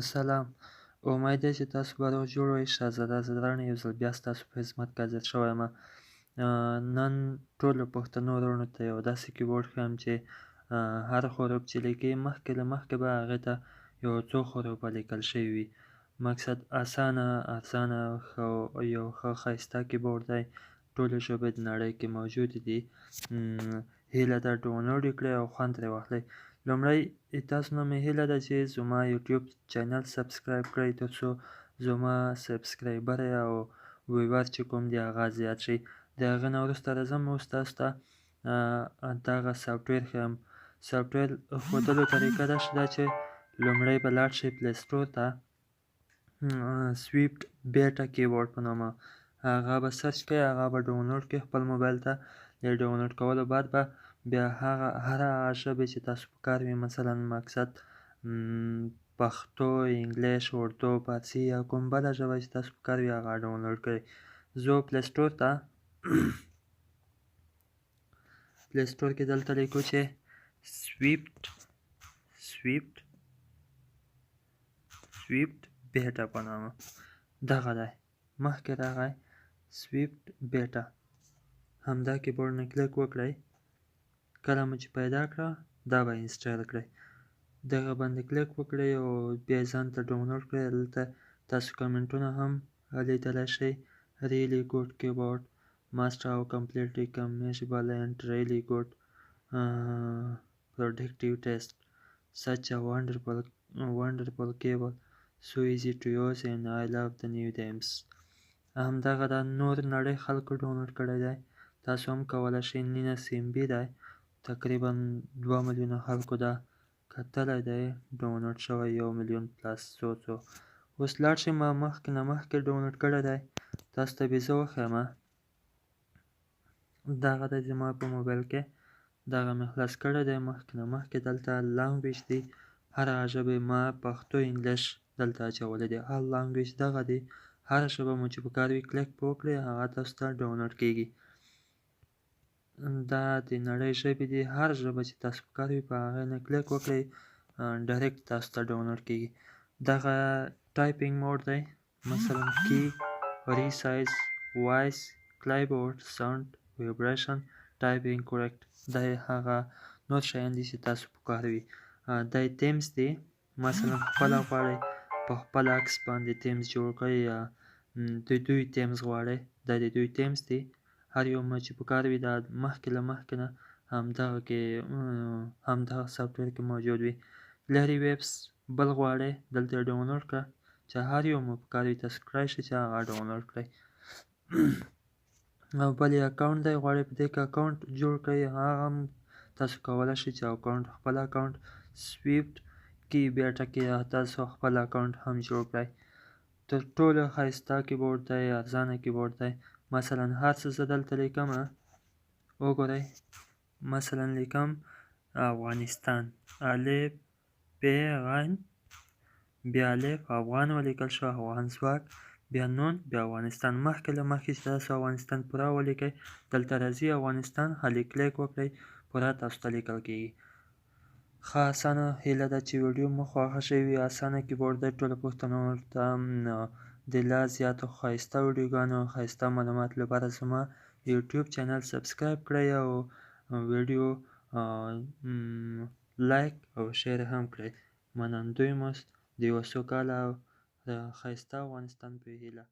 سلام. امید دی چې تاسو به روغ جوړ وئ. شهزاده زدران یو ځل بیا ستاسو په خدمت کې حاضر شوی یم. نن ټولو پښتنو وروڼو ته یو داسې کیبورډ ښیم چې هر حروف چې لیکئ مخکې له مخکې به هغې ته یو څو حروفه لیکل شوي وي. مقصد اسانه، ارزانه یو ښه ښایسته کیبورډ دی. ټولې ژبې د نړۍ کې موجودې دي. هیله ده ډاونلوډ یې کړئ او خوند ترې واخلئ. لومړی تاسو نه مې هیله ده چې زما یوټیوب چینل سبسکرایب کړئ تر څو زما سبسکرایبر او ویور چې کوم دی هغه زیات شي. د هغې نه وروسته راځم اوس تاسو ته دغه سافټویر ښیم. سافټویر ښودلو طریقه داسې ده چې لومړی به لاړ شئ پلی سټور ته، سویفټ بیټا کیبورډ په نامه هغه به سرچ کړئ، هغه به ډاونلوډ کړئ خپل موبایل ته. د ډاونلوډ کولو بعد به بیا هره ژبې چې تاسو په کار وي، مثلا مقصد پښتو، انګلیش، اردو، فارسي یا کوم بله ژبه چې تاسو په کار وي هغه ډاونلوډ کړئ. ځو پلی سټور ته. پلی سټور کې دلته لیکو چې سویفټ بیټا په نامه دغه دی، مخکې راغی سویفټ بیټا. همدا کیبورډ نه کلیک وکړئ. کله مو چې پیدا کړه دا به انسټال کړئ. دغه باندې کلیک وکړئ او بیا یې ځان ته ډاونلوډ کړئ. دلته تاسو کمنټونه هم لیدلی شئ. really good keyboard, must have completely commissionable and really good productive test. Such a wonderful keyboard, so easy to use and I love the new themes. همدغه د نور نړۍ خلکو ډاونلوډ کړی دی. تاسو هم کولی شئ. 19 MB دی. تقریبا 2 میلیونه خلکو دا کتلی دی. ډاونلوډ شوی 1 میلیون پلس څو. اوس لاړ شئ. ما مخکې نه مخکې ډاونلوډ کړی دی. تاسو ته به یې زه وښیم. دغه دی زما په موبایل کې. دغه مې خلاص کړی دی مخکې نه مخکې. دلته لانګویج دی. هر هغه ژبې ما پښتو، انګلیش دلته اچولی دی. هر لانګویج دغه دی. هره ژبه مو چې په کار وي کلیک په وکړئ هغه تاسو ته ډاونلوډ کېږي. دا د نړۍ ژبې دي. هر ژبه چې تاسو په کار وي په هغې نه کلیک وکړئ ډایرکټ تاسو ته ډاونلوډ کېږي. دغه ټایپینګ موډ دی. مثلا کی، ریسایز، وایس، کلیبورډ، ساوند، ویبریشن، ټایپینګ کورکټ. دا هغه نور شیان دي چې تاسو په کار وي. دا تیمز دی. مثلا خپله غواړئ په خپل عکس باندې تیمز جوړ کړئ یا د دوی تیمز غواړئ، دا د دوی تیمز دی. هر یو مو چې په کار وي دا مخکې له مخکې نه همدغه سافټویر کې موجود وي. لري ویبس بل غواړئ دلته یې ډاونلوډ کړه چې هر یو مو په کار وي تاسو کړی شئ چې هغه ډاونلوډ کړئ. او بل یې اکاونټ دی. غواړئ په دې کې اکاونټ جوړ کړئ، هغه هم تاسو کولی شئ چې اکاونټ خپل اکاونټ سویفټ کی بیټا کې تاسو خپل اکاونټ هم جوړ کړئ. تر ټولو ښایسته کیبورډ دی، ارزانه کیبورډ دی. مثلا هر څه زه دلته لیکم، وګورئ. مثلا لیکم افغانستان، الف ب غین، بیا الف افغان ولیکل شو، افغان ځواک، بیا نون، بیا افغانستان. مخکې له مخکې چې تاسو افغانستان پوره ولیکئ دلته راځي افغانستان، هلې کلیک وکړئ پوره تاسو ته لیکل کېږي. ښه اسانه هیله ده چې ویډیو مو خوښه شوې وي. اسانه کیبورډ دی. ټولو پښتنو ته د لا زیاتو ښایسته ویډیوګانو او ښایسته معلوماتو لپاره زما یوټیوب چینل سبسکرایب کړئ او ویډیو لایک او شیر هم کړئ. منندوی مو د یوه سوکاله او ښایسته افغانستان په هیله.